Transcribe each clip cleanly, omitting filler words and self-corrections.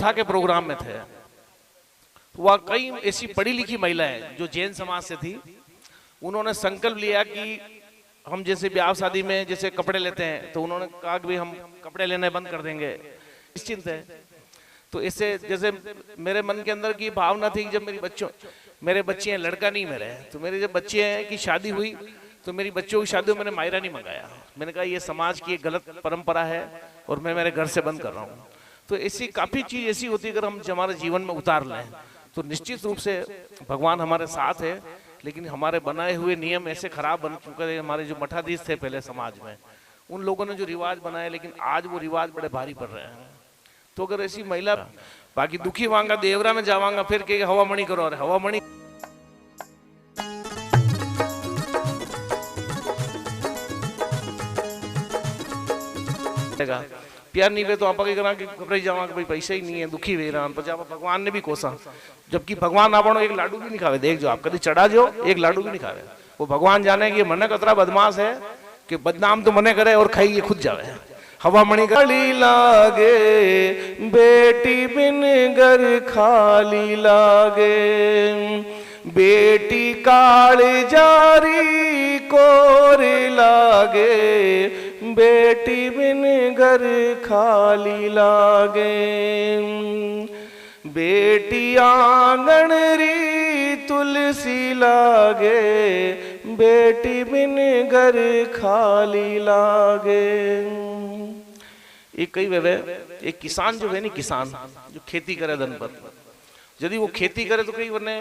कथा के प्रोग्राम में थे। वह कई ऐसी पढ़ी लिखी महिलाएं जो जैन समाज से थी, उन्होंने संकल्प लिया कि हम जैसे ब्याह शादी में जैसे कपड़े लेते हैं, तो उन्होंने कहा कि हम कपड़े लेने बंद कर देंगे, निश्चिंत है। तो इससे जैसे मेरे मन के अंदर की भावना थी कि जब मेरे बच्चे हैं, लड़का नहीं मेरे, तो मेरे जब बच्चे हैं की शादी हुई तो मेरी बच्चों की शादी में मैंने मायरा नहीं मंगाया। मैंने कहा ये समाज की एक गलत परंपरा है और मैं मेरे घर से बंद कर रहा हूँ। तो ऐसी काफी चीज ऐसी होती है, अगर हम हमारे जीवन में उतार लें तो निश्चित रूप से भगवान हमारे साथ है। लेकिन हमारे बनाए हुए नियम ऐसे खराब बन चुके हैं, हमारे जो मठाधीश थे पहले समाज में, उन लोगों ने जो रिवाज बनाए, लेकिन आज वो रिवाज बड़े भारी पड़ रहे हैं। तो अगर ऐसी महिला, बाकी दुखी वांगा देवरा में जावांगा, फिर कहेगा हवा मणि करो, और हवा मणि प्यार नहीं वे तो आप करा कि घबराई जावा कि भाई पैसा ही नहीं है, दुखी वे रहा। पर भगवान ने भी कोसा, जबकि भगवान आप एक लाडू भी नहीं खावे। देख जो आप कभी चढ़ा जो एक लाडू भी नहीं खावे, वो भगवान जाने कि मन कतरा बदमाश है कि बदनाम तो मने करे और खाई ये खुद जावे। हवा मणि खाली लागे बेटी बिन घर खाली लागे, बेटी काल जारी कोर लागे, बेटी बिन घर खाली लागे, बेटी आंगन री तुलसी लागे, बेटी बिन घर खाली लागे। एक कई वे एक किसान जो है नहीं, किसान जो खेती करे धन पर, यदि वो खेती करे तो कई वरने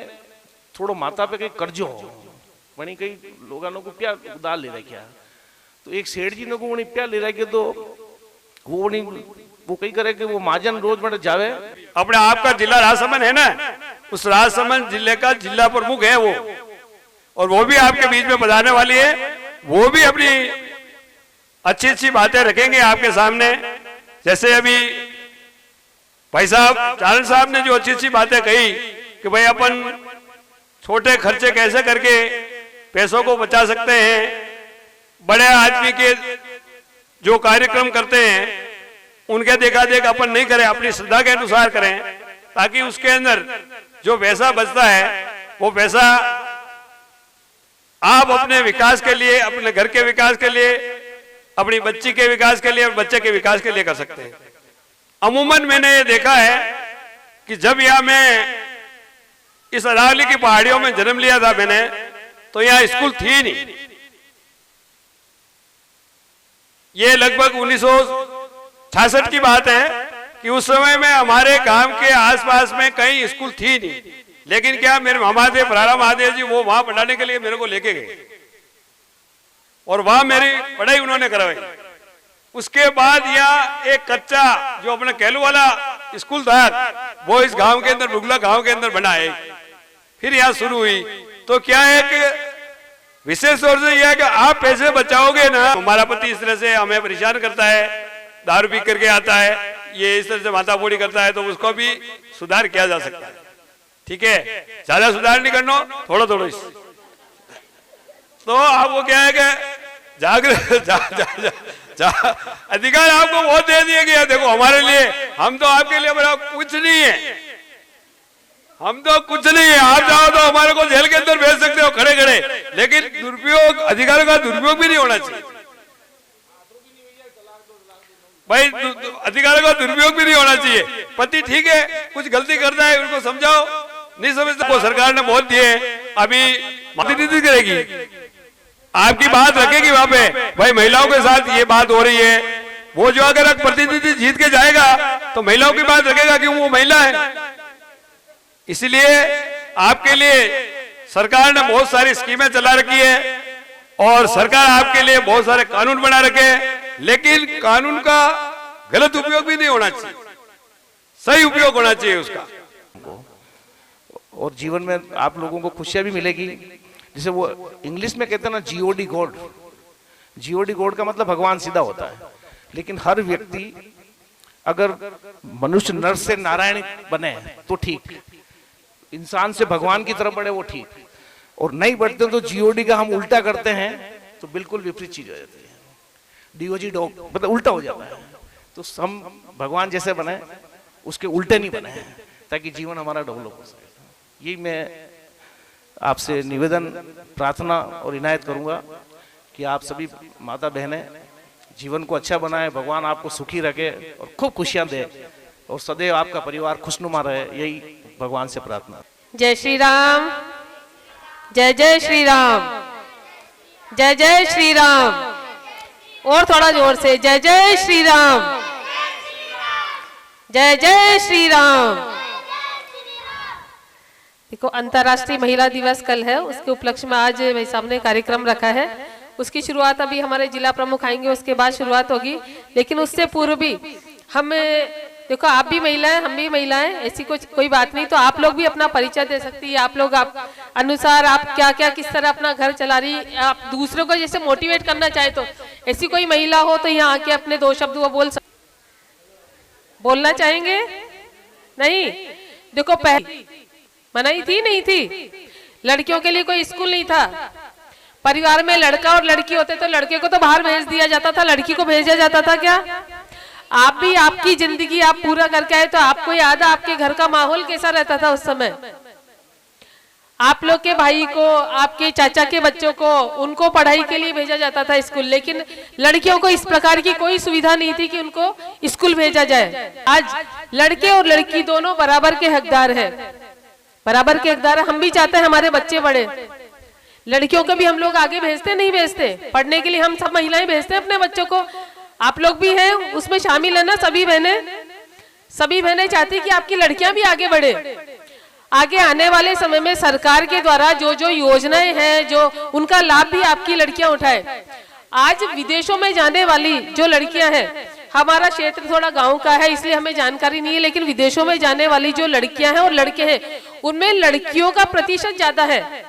थोड़ो माता पे कई कर्जो हो वही, कई लोगों को क्या उदार ले रखे। तो एक सेठ जी ने को वही प्या ले रखे, तो वो कई करे कि वो महाजन रोज बड़े जावे। अपने आपका जिला राजसमंद है ना, उस राजसमंद जिले का जिला प्रमुख है वो, और वो भी आपके बीच में बताने वाली है। वो भी अपनी अच्छी अच्छी बातें रखेंगे आपके सामने। जैसे अभी भाई साहब चारण साहब ने जो अच्छी अच्छी बातें कही कि भाई अपन छोटे खर्चे कैसे करके पैसों को बचा सकते हैं, बड़े आदमी के जो कार्यक्रम करते हैं उनके देखा देख अपन नहीं करें, अपनी श्रद्धा के अनुसार करें, ताकि उसके अंदर जो पैसा बचता है वो पैसा आप अपने विकास के लिए, अपने घर के विकास के लिए, अपनी बच्ची के विकास के लिए और बच्चे के विकास के लिए कर सकते हैं। अमूमन मैंने ये देखा है कि जब यहां मैं इस अरावली की पहाड़ियों में जन्म लिया था मैंने, तो यहां स्कूल थी नहीं। ये लगभग 1966 की बात है कि उस समय में हमारे गांव के आसपास में कहीं स्कूल थी नहीं। लेकिन क्या मेरे महादेव भरारा महादेव जी वो वहां पढ़ाने के लिए मेरे को लेके गए और वहां मेरी पढ़ाई उन्होंने करवाई। उसके बाद यहाँ एक कच्चा जो अपना कैलू वाला स्कूल था वो इस गांव के अंदर, बुगला गांव के अंदर बना है। फिर यहाँ शुरू हुई। तो क्या है कि विशेष तौर से यह है कि आप पैसे बचाओगे ना। हमारा पति इस तरह से हमें परेशान करता है, दारू पी करके आता है, ये इस तरह से माताफोड़ी करता है, तो उसको भी सुधार किया जा सकता है। ठीक है, ज्यादा सुधार नहीं करना, थोड़ा थोड़ा। तो आपको क्या है कि अधिकार आपको बहुत दे दिया गया। देखो हमारे लिए, हम तो आपके लिए बड़ा कुछ नहीं है, हम तो कुछ नहीं है। आप चाहो तो हमारे को जेल के अंदर भेज सकते हो खड़े खड़े, लेकिन दुरुपयोग, अधिकारों का दुरुपयोग भी नहीं होना चाहिए भाई, अधिकारों का दुरुपयोग भी नहीं होना चाहिए। पति ठीक है कुछ गलती करता है, उनको समझाओ, नहीं समझते को सरकार ने बहुत दिए, अभी प्रतिनिधि करेगी, आपकी बात रखेगी वहां पे। भाई महिलाओं के साथ ये बात हो रही है, वो जो अगर प्रतिनिधि जीत के जाएगा तो महिलाओं की बात रखेगा कि वो महिला है। इसलिए आपके लिए सरकार ने बहुत सारी स्कीमें चला रखी है और सरकार आपके लिए बहुत सारे कानून बना रखे हैं, लेकिन कानून का गलत उपयोग भी नहीं होना चाहिए, सही उपयोग होना चाहिए उसका। और जीवन में आप लोगों को खुशियां भी मिलेगी। जैसे वो इंग्लिश में कहते हैं ना, जीओडी गॉड। जीओडी गॉड का मतलब भगवान सीधा होता है, लेकिन हर व्यक्ति अगर मनुष्य नर से नारायण बने तो ठीक, इंसान से भगवान की तरफ बढ़े वो ठीक, और नहीं बढ़ते तो जीओडी का हम उल्टा करते हैं तो बिल्कुल विपरीत चीज हो जाती है। डीओजी डॉग मतलब उल्टा हो जाता है। तो हम भगवान जैसे बने उसके उल्टे नहीं बने, ताकि जीवन हमारा डेवलप हो सके। यही मैं आपसे निवेदन, प्रार्थना और इनायत करूंगा कि आप सभी माता बहनें जीवन को अच्छा बनाए, भगवान आपको सुखी रखे और खूब खुशियां दे और सदैव आपका परिवार खुशनुमा रहे, यही भगवान से प्रार्थना। जय श्री राम, जय जय श्री राम, जय जय श्री राम। और थोड़ा जोर से, जय जय श्री राम, जय जय श्री राम। देखो, अंतर्राष्ट्रीय महिला दिवस कल है, उसके उपलक्ष्य में आज भाई साहब ने कार्यक्रम रखा है। उसकी शुरुआत अभी हमारे जिला प्रमुख आएंगे, उसके बाद शुरुआत होगी। लेकिन उससे पूर्व भी हम, देखो आप भी महिला हैं, हम भी महिला हैं, ऐसी कुछ कोई बात नहीं, तो आप लोग भी अपना परिचय दे सकती है। आप लोग आप अनुसार आप क्या क्या किस तरह अपना घर चला रही, आप दूसरों को जैसे मोटिवेट करना चाहे तो ऐसी कोई महिला हो तो यहाँ आके अपने 2 शब्द वो बोलना चाहेंगे? नहीं, देखो पहले मनाही थी, नहीं थी, लड़कियों के लिए कोई स्कूल नहीं था। परिवार में लड़का और लड़की होते तो लड़के को तो बाहर भेज दिया जाता था, लड़की को भेजा जाता था क्या? आप भी आपकी जिंदगी आप पूरा करके आए तो आपको याद है आपके घर का माहौल कैसा रहता था उस समय। आप लोग के भाई को, आपके चाचा के बच्चों को, उनको पढ़ाई के लिए भेजा जाता था स्कूल, लेकिन लड़कियों को इस प्रकार की कोई सुविधा नहीं थी कि उनको स्कूल भेजा जाए। आज लड़के और लड़की दोनों बराबर के हकदार है, बराबर के हकदार है। हम भी चाहते हैं हमारे बच्चे बढ़े, लड़कियों को भी हम लोग आगे भेजते नहीं भेजते पढ़ने के लिए, हम सब महिलाएं भेजते हैं अपने बच्चों को। आप लोग भी हैं उसमें शामिल है ना, सभी बहनें चाहती कि आपकी लड़कियां भी आगे बढ़े। आगे आने वाले समय में सरकार के द्वारा जो जो योजनाएं हैं, जो उनका लाभ भी आपकी लड़कियां उठाए। आज विदेशों में जाने वाली जो लड़कियां हैं, हमारा क्षेत्र थोड़ा गांव का है इसलिए हमें जानकारी नहीं है, लेकिन विदेशों में जाने वाली जो लड़कियां हैं और लड़के हैं, उनमें लड़कियों का प्रतिशत ज्यादा है।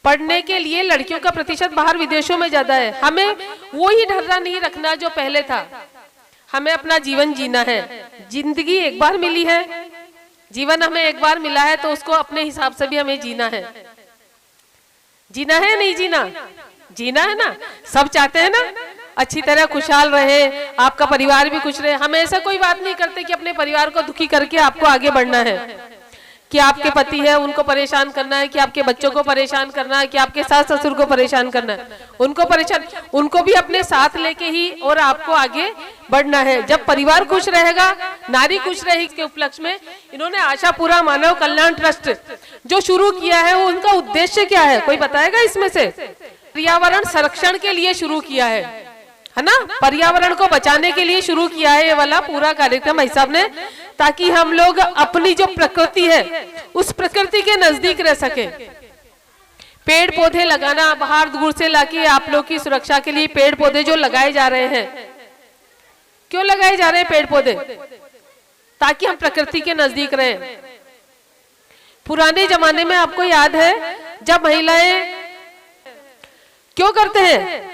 पढ़ने के लिए लड़कियों का प्रतिशत बाहर विदेशों में ज्यादा है। हमें वो ही ढर्रा नहीं रखना जो पहले था। हमें अपना जीवन जीना है, जिंदगी एक बार मिली है, जीवन हमें एक बार मिला है, तो उसको अपने हिसाब से भी हमें जीना है। जीना है नहीं जीना? जीना है ना, सब चाहते हैं ना अच्छी तरह खुशहाल रहे, आपका परिवार भी खुश रहे। हम ऐसा कोई बात नहीं करते कि अपने परिवार को दुखी करके आपको आगे बढ़ना है, कि आपके पति है उनको परेशान करना है, कि आपके बच्चों को परेशान करना है, कि आपके सास ससुर को परेशान करना है, उनको भी अपने साथ लेके ही और आपको आगे बढ़ना है। जब परिवार खुश रहेगा, नारी खुश रहेगी। के उपलक्ष्य में इन्होंने आशापुरा मानव कल्याण ट्रस्ट जो शुरू किया है, वो उनका उद्देश्य क्या है, कोई बताएगा इसमें से? पर्यावरण संरक्षण के लिए शुरू किया है ना, पर्यावरण को बचाने के लिए शुरू किया है ये वाला पूरा कार्यक्रम भाई साहब ने, ताकि हम लोग अपनी जो प्रकृति है उस प्रकृति के नजदीक रह सके। पेड़ पौधे लगाना, बाहर दूर से लाके आप लोग की सुरक्षा के लिए पेड़ पौधे जो लगाए जा रहे हैं, क्यों लगाए जा रहे हैं पेड़ पौधे? ताकि हम प्रकृति के नजदीक रहें। पुराने जमाने में आपको याद है जब महिलाएं क्यों करते हैं?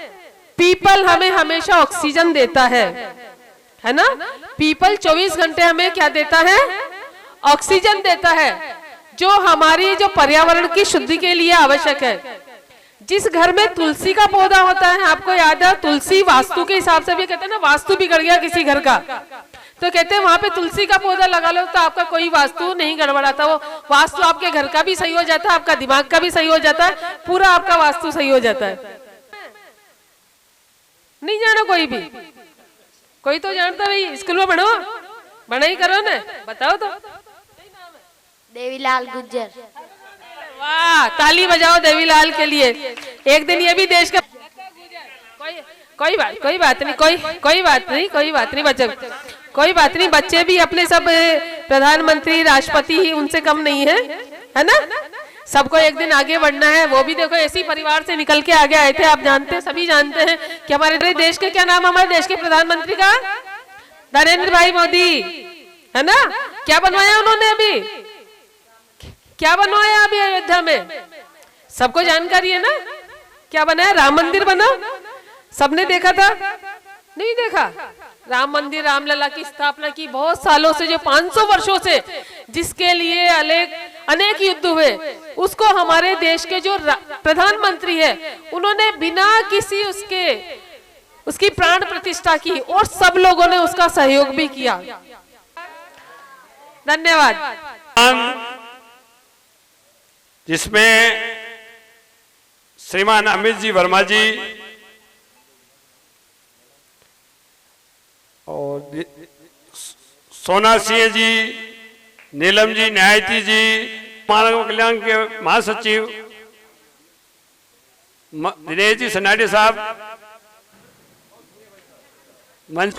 पीपल हमें हमेशा ऑक्सीजन देता है ना, पीपल 24 घंटे हमें क्या देता है? ऑक्सीजन देता है, जो हमारी जो पर्यावरण की शुद्धि के लिए आवश्यक है। जिस घर में तुलसी का पौधा होता है, आपको याद है तुलसी वास्तु के हिसाब से भी कहते हैं ना, वास्तु बिगड़ गया किसी घर का तो कहते हैं वहां पे तुलसी का पौधा लगा लो तो आपका कोई वास्तु नहीं गड़बड़ाता। वो वास्तु आपके घर का भी सही हो जाता है, आपका दिमाग का भी सही हो जाता है, पूरा आपका वास्तु सही हो जाता है। नहीं जाना कोई तो जानता भाई, स्कूल में बना ही करो ना, बताओ तो। देवीलाल गुज्जर। वाह, ताली बजाओ देवीलाल के लिए। एक दिन ये भी देश का कोई बात नहीं बच्चे भी अपने सब प्रधानमंत्री राष्ट्रपति ही उनसे कम नहीं है ना। सबको एक दिन आगे बढ़ना है। वो भी देखो ऐसी परिवार से निकल के आगे आए थे। आप जानते हैं, सभी जानते हैं कि हमारे देश के क्या नाम, हमारे देश के प्रधानमंत्री का नरेंद्र भाई मोदी है ना। क्या बनवाया उन्होंने अभी, क्या बनवाया अभी अयोध्या में, सबको जानकारी है ना। क्या बनाया? राम मंदिर बना। सबने देखा था? नहीं देखा। राम मंदिर, रामलला की स्थापना की बहुत सालों से, जो 500 वर्षों से जिसके लिए अनेक युद्ध हुए, उसको हमारे देश के जो प्रधानमंत्री है उन्होंने बिना किसी उसकी प्राण प्रतिष्ठा की और सब लोगों ने उसका सहयोग भी किया। धन्यवाद। जिसमें श्रीमान अमित जी वर्मा जी और सोना सिंह जी, नीलम जी, न्यायती जी, मानव कल्याण के महासचिव दिनेश जी सनाडे साहब मंच।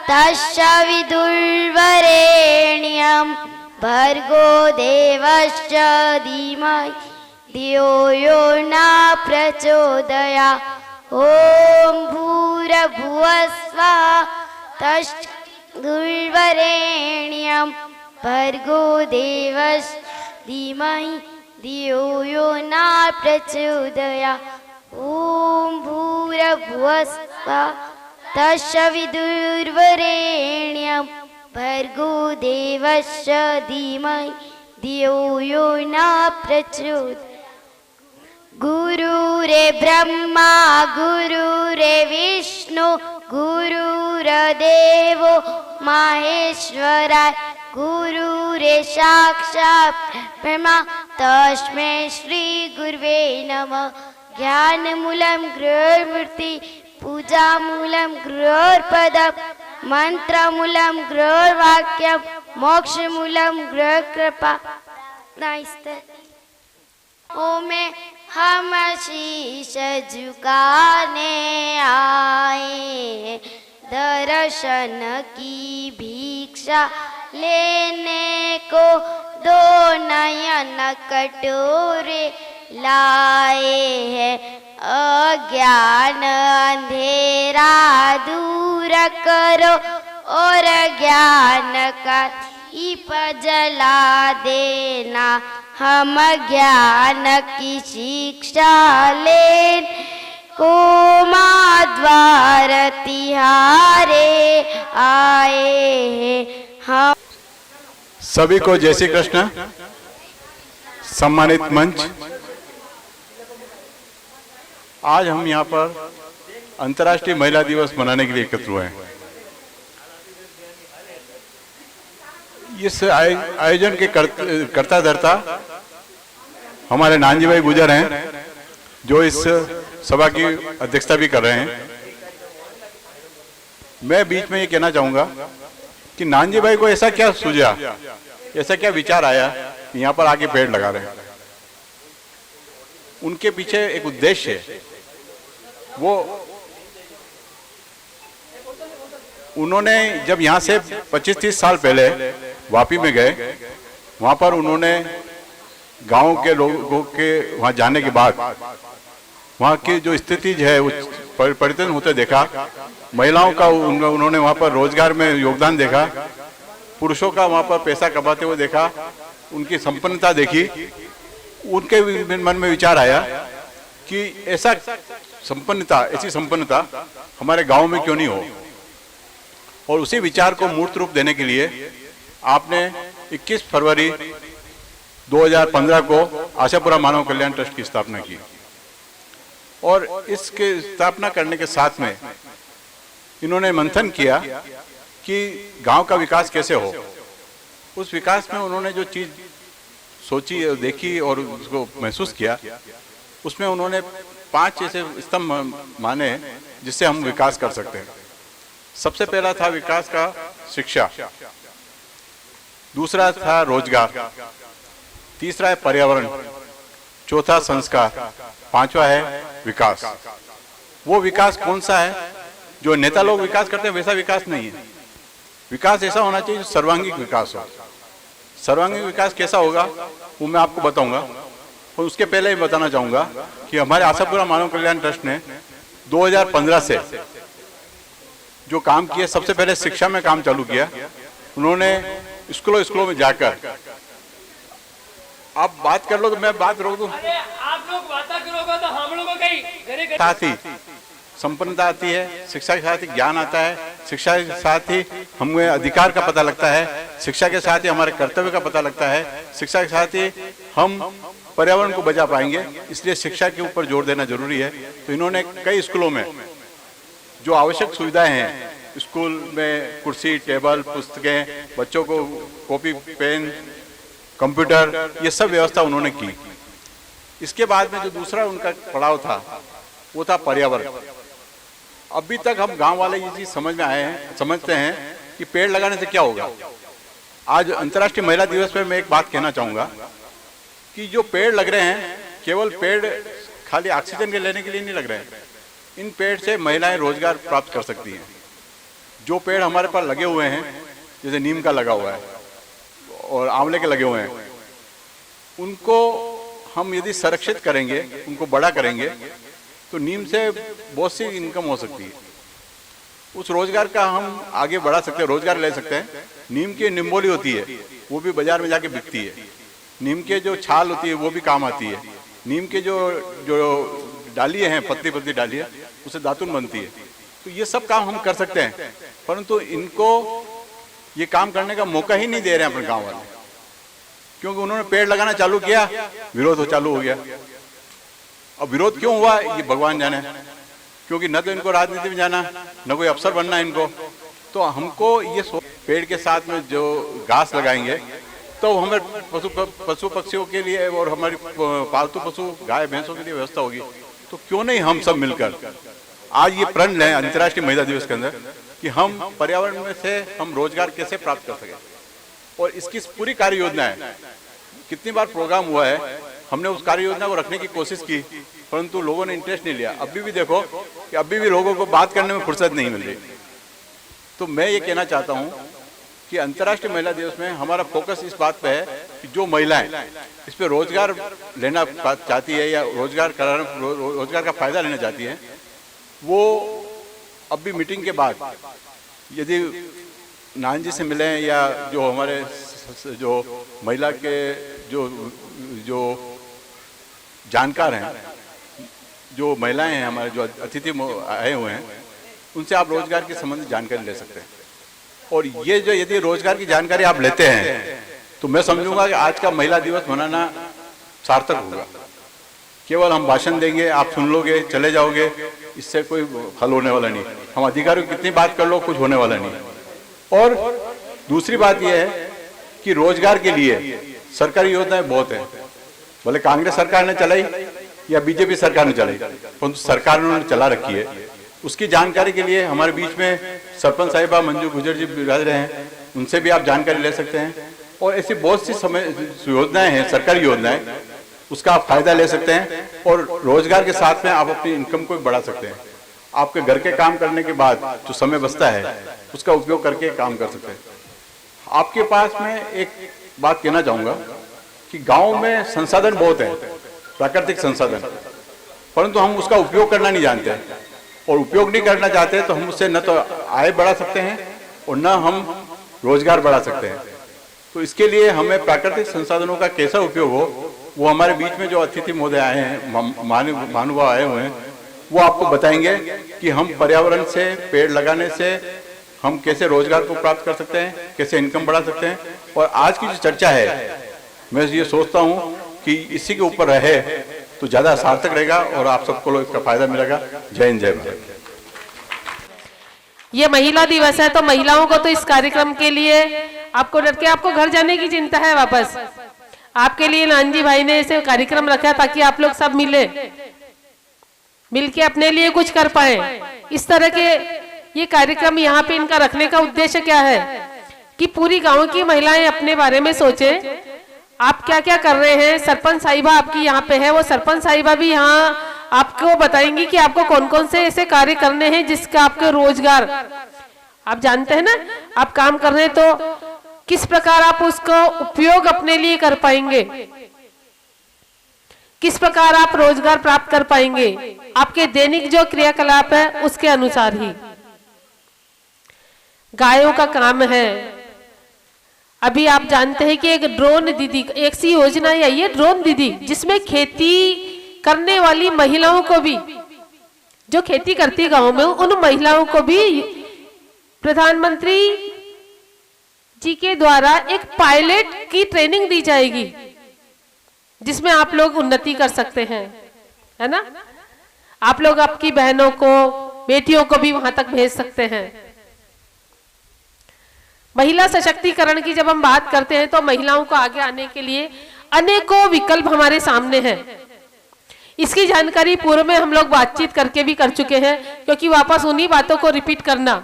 तस्य विदुर्वरेण्यं भर्गो देवस्य धीमहि धियो यो न प्रचोदयात्। ॐ भूर्भुवस्सुवः तस्य विदुर्वरेण्यं भर्गो देवस्य धीमहि धियो यो न प्रचोदयात्। ॐ भूर्भुवस्सुवः तस्य विदुर्वरेण्यं भर्गो देवस्य धीमहि धियो यो न प्रचोदयात्। गुरुरे ब्रह्मा गुरुरे विष्णु गुरुर्देवो महेश्वराय गुरुरे साक्षात् ब्रह्मा तस्मै श्री गुरवे नमः। ज्ञानमूलं गुरुर्मूर्ति पूजामूलं गुरुर्पदं मंत्रमूलं गुरुर्वाक्यं मोक्षमूलं गुरुर्कृपा। ओम हम शीश झुकाने आए दर्शन की भिक्षा लेने को दो नयन कटोरे लाए हैं। अज्ञान अंधेरा दूर करो और ज्ञान का दीप जला देना। हम ज्ञान की शिक्षा लेने को माँ द्वार तिहारे आए हैं हम। सभी को जय श्री कृष्ण। सम्मानित मंच, आज हम यहाँ पर अंतर्राष्ट्रीय महिला दिवस मनाने के लिए एकत्र हुए हैं। इस आयोजन के कर्ता धर्ता हमारे नानजी भाई गुजर हैं, जो इस सभा की अध्यक्षता भी कर रहे हैं। मैं बीच में ये कहना चाहूंगा कि नानजी भाई को ऐसा क्या सूझा, ऐसा क्या विचार आया कि यहाँ पर आके पेड़ लगा रहे हैं। उनके पीछे एक उद्देश्य है। वो उन्होंने जब यहाँ से 25-30 साल पहले वापी में गए, वहाँ पर उन्होंने गांव के लोगों के वहाँ जाने के बाद वहाँ की जो स्थिति है वो परिवर्तन होते देखा। महिलाओं का उन्होंने वहाँ पर रोजगार में योगदान देखा, पुरुषों का वहाँ पर पैसा कमाते हुए देखा, उनकी संपन्नता देखी। उनके मन में विचार आया कि ऐसी संपन्नता हमारे गांव में क्यों नहीं हो। और उसी विचार को मूर्त रूप देने के लिए आपने 21 फरवरी 2015 को आशापुरा मानव कल्याण ट्रस्ट की स्थापना की। और इसके स्थापना करने के साथ में इन्होंने मंथन किया कि गांव का विकास कैसे हो। उस विकास में उन्होंने जो चीज सोची और देखी और उसको महसूस किया, उसमें उन्होंने 5 ऐसे स्तंभ माने जिससे हम विकास कर सकते हैं। सबसे पहला था विकास का शिक्षा, दूसरा था रोजगार, तीसरा है पर्यावरण, चौथा संस्कार, पांचवा है विकास। वो विकास कौन सा है जो नेता लोग विकास करते हैं, वैसा विकास नहीं है। विकास ऐसा होना चाहिए जो सर्वांगीण विकास हो। सर्वांगीण विकास कैसा होगा वो मैं आपको बताऊंगा, और उसके पहले ही बताना चाहूंगा कि हमारे आशापुरा मानव कल्याण ट्रस्ट ने 2015 से जो काम किया, सबसे पहले शिक्षा में काम चालू किया। उन्होंने स्कूलों में जाकर, आप बात कर लो तो मैं बात रोक दूं, आप लोग बातें करोगे तो हम लोगों का साथ ही संपन्नता आती है, शिक्षा के साथ ही ज्ञान आता है, शिक्षा के साथ ही हमें अधिकार का पता लगता है, शिक्षा के साथ ही हमारे कर्तव्य का पता लगता है, शिक्षा के साथ ही हम पर्यावरण को बचा पाएंगे। इसलिए शिक्षा के ऊपर जोर देना जरूरी है। तो इन्होंने कई स्कूलों में जो आवश्यक सुविधाएं हैं, स्कूल में कुर्सी, टेबल, पुस्तकें, बच्चों को कॉपी, पेन, कंप्यूटर, ये सब व्यवस्था उन्होंने की। इसके बाद में जो दूसरा उनका पड़ाव था वो था पर्यावरण। अभी तक हम गांव वाले ये चीज समझते हैं कि पेड़ लगाने से क्या होगा। आज अंतर्राष्ट्रीय महिला दिवस पे मैं एक बात कहना चाहूंगा कि जो पेड़ लग रहे हैं, केवल पेड़ खाली ऑक्सीजन के लेने के लिए नहीं लग रहे हैं। इन पेड़ से महिलाएं रोजगार प्राप्त कर सकती हैं। जो पेड़ हमारे पास लगे हुए हैं, जैसे नीम का लगा हुआ है और आंवले के लगे हुए हैं, उनको हम यदि संरक्षित करेंगे, उनको बड़ा करेंगे, तो नीम से बहुत सी इनकम हो सकती है। उस रोजगार का हम आगे बढ़ा सकते हैं, रोजगार ले सकते हैं। नीम की निम्बोली होती है, वो भी बाजार में जाके बिकती है। नीम के जो छाल होती है वो भी काम आती है। नीम के जो डालियाँ हैं, पतली पतली डालियाँ, उससे दातुन बनती है। तो ये सब काम हम कर सकते हैं, परंतु इनको ये काम करने का मौका ही नहीं दे रहे हैं अपने गाँव वाले, क्योंकि उन्होंने पेड़ लगाना चालू किया, विरोध चालू हो गया। अब विरोध क्यों हुआ ये भगवान जाने, क्योंकि न तो इनको राजनीति में जाना, न कोई अफसर बनना इनको। तो हमको ये पेड़ के साथ में जो घास लगाएंगे तो हमें पशु पक्षियों के लिए और हमारी पालतू पशु गाय भैंसों के लिए व्यवस्था होगी। तो क्यों नहीं हम सब मिलकर आज ये प्रण लें अंतर्राष्ट्रीय महिला दिवस के अंदर कि हम पर्यावरण में से हम रोजगार कैसे प्राप्त कर सकें। और इसकी पूरी कार्य योजना है। कितनी बार प्रोग्राम हुआ है, हमने उस कार्य योजना को रखने की कोशिश की, परंतु लोगों ने इंटरेस्ट नहीं लिया। अभी भी देखो कि अभी भी लोगों को बात करने में फुर्सत नहीं मिल रही। तो मैं ये कहना चाहता हूँ कि अंतर्राष्ट्रीय महिला दिवस में हमारा फोकस इस बात पे है कि जो महिलाएं इस पे रोजगार लेना चाहती है या रोजगार का फायदा लेना चाहती है, वो अभी मीटिंग के बाद यदि नान जी से मिलें या जो हमारे जो महिला के जो जानकार हैं, जो महिलाएं हैं हमारे, जो अतिथि आए हुए हैं, उनसे आप रोजगार के संबंधित जानकारी ले सकते हैं। और ये जो यदि रोजगार की जानकारी आप लेते हैं तो मैं समझूंगा कि आज का महिला दिवस मनाना सार्थक होगा। केवल हम भाषण देंगे, आप सुन लोगे, चले जाओगे, इससे कोई हल होने वाला नहीं। हम अधिकारियों की कितनी बात कर लो, कुछ होने वाला नहीं। और दूसरी बात यह है कि रोजगार के लिए सरकारी योजनाएं बहुत हैं, भले कांग्रेस सरकार ने चलाई या बीजेपी सरकार ने चलाई, परंतु सरकार ने चला रखी है। उसकी जानकारी के लिए हमारे बीच में सरपंच साहिबा मंजू गुजर जी बिराज रहे हैं, उनसे भी आप जानकारी ले सकते हैं। और ऐसी बहुत सी योजनाएं हैं, सरकारी योजनाएं, उसका आप फायदा ले सकते हैं और रोजगार के साथ में आप अपनी इनकम को भी बढ़ा सकते हैं। आपके घर के काम करने के बाद जो समय बचता है उसका उपयोग करके काम कर सकते हैं। आपके पास में एक बात कहना चाहूंगा कि गांव में संसाधन बहुत है, प्राकृतिक संसाधन, परंतु हम उसका उपयोग करना नहीं जानते और उपयोग नहीं करना चाहते, तो हम उससे न तो आय बढ़ा सकते हैं और न हम रोजगार बढ़ा सकते हैं। तो इसके लिए हमें प्राकृतिक संसाधनों का कैसा उपयोग हो, वो हमारे बीच में जो अतिथि महोदय आए हैं, महानुभाव आए हुए हैं, वो आपको बताएंगे कि हम पर्यावरण से, पेड़ लगाने से हम कैसे रोजगार को प्राप्त कर सकते हैं, कैसे इनकम बढ़ा सकते हैं। और आज की जो चर्चा है, मैं ये सोचता हूँ कि इसी के ऊपर रहे तो ज्यादा सार्थक रहेगा और आप सबको इसका फायदा मिलेगा। जय हिंद, जय भारत। ये महिला दिवस है तो महिलाओं को तो इस कार्यक्रम के लिए आपको डर के आपको घर जाने की चिंता है वापस। आपके लिए नानजी भाई ने ऐसे कार्यक्रम रखा ताकि आप लोग सब मिलके अपने लिए कुछ कर पाए। इस तरह के ये कार्यक्रम यहाँ पे इनका रखने का उद्देश्य क्या है कि पूरी गांव की महिलाएं अपने बारे में सोचें, आप क्या क्या कर रहे हैं। सरपंच साहिबा आपकी यहाँ पे है, वो सरपंच साहिबा भी यहाँ आपको बताएंगी कि आपको कौन कौन से ऐसे कार्य करने हैं जिसका आपके रोजगार आप जानते हैं ना, आप काम कर रहे हैं तो किस प्रकार आप उसको उपयोग अपने लिए कर पाएंगे, किस प्रकार आप रोजगार प्राप्त कर पाएंगे, आपके दैनिक जो क्रियाकलाप है उसके अनुसार ही। गायों का काम है, अभी आप जानते हैं कि एक ड्रोन दीदी, एक सी योजना आई है ड्रोन दीदी, जिसमें खेती करने वाली महिलाओं को भी, जो खेती करती गांव में, उन महिलाओं को भी प्रधानमंत्री जी के द्वारा एक पायलट की ट्रेनिंग दी जाएगी, जिसमें आप लोग उन्नति कर सकते हैं, है ना। आप लोग आपकी बहनों को, बेटियों को भी वहां तक भेज सकते हैं। महिला सशक्तिकरण की जब हम बात करते हैं तो महिलाओं को आगे आने के लिए अनेकों विकल्प हमारे सामने हैं। इसकी जानकारी पूर्व में हम लोग बातचीत करके भी कर चुके हैं, क्योंकि वापस उन्हीं बातों को रिपीट करना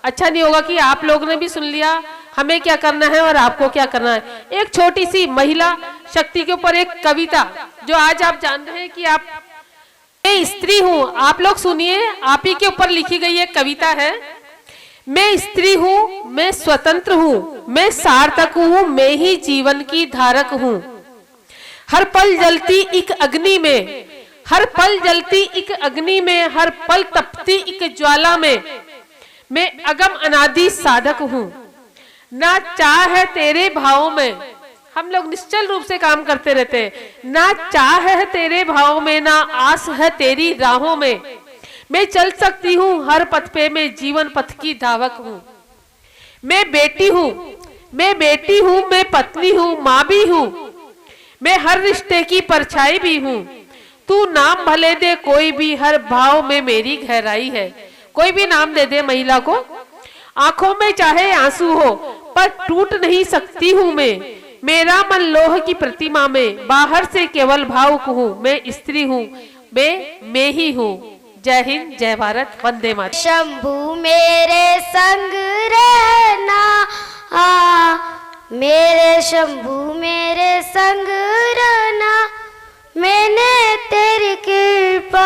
अच्छा नहीं होगा कि आप लोगों ने भी सुन लिया हमें क्या करना है और आपको क्या करना है। एक छोटी सी महिला शक्ति के ऊपर एक कविता, जो आज आप जान रहे हैं कि आप, मैं स्त्री हूं, आप लोग सुनिए, आप ही के ऊपर लिखी गई एक कविता है। मैं स्त्री हूं, मैं स्वतंत्र हूं, मैं सार्थक हूं, मैं ही जीवन की धारक हूं। हर पल जलती एक अग्नि में, हर पल जलती एक अग्नि में, हर पल तपती एक ज्वाला में, मैं अगम अनादि साधक हूं। ना चाह है तेरे भाव में, हम लोग निश्चल रूप से काम करते रहते हैं। ना चाह है तेरे भाव में, ना आस है तेरी राहों में, मैं चल सकती हूँ हर पथ पे, मैं जीवन पथ की धावक हूँ। मैं बेटी हूँ, मैं बेटी हूँ, मैं पत्नी हूँ, माँ भी हूँ, मैं हर रिश्ते की परछाई भी हूँ। तू नाम भले दे कोई भी, हर भाव में मेरी गहराई है। कोई भी नाम दे दे महिला को, आंखों में चाहे आंसू हो पर टूट नहीं सकती हूँ मैं। मेरा मन लोह की प्रतिमा में, बाहर से केवल भावुक हूँ। मैं स्त्री हूँ, मैं ही हूँ। जय हिंद, जय भारत, वंदे मातरम। शंभू मेरे संग रहना, मेरे शंभू मेरे संग रहना, मैंने तेरी कृपा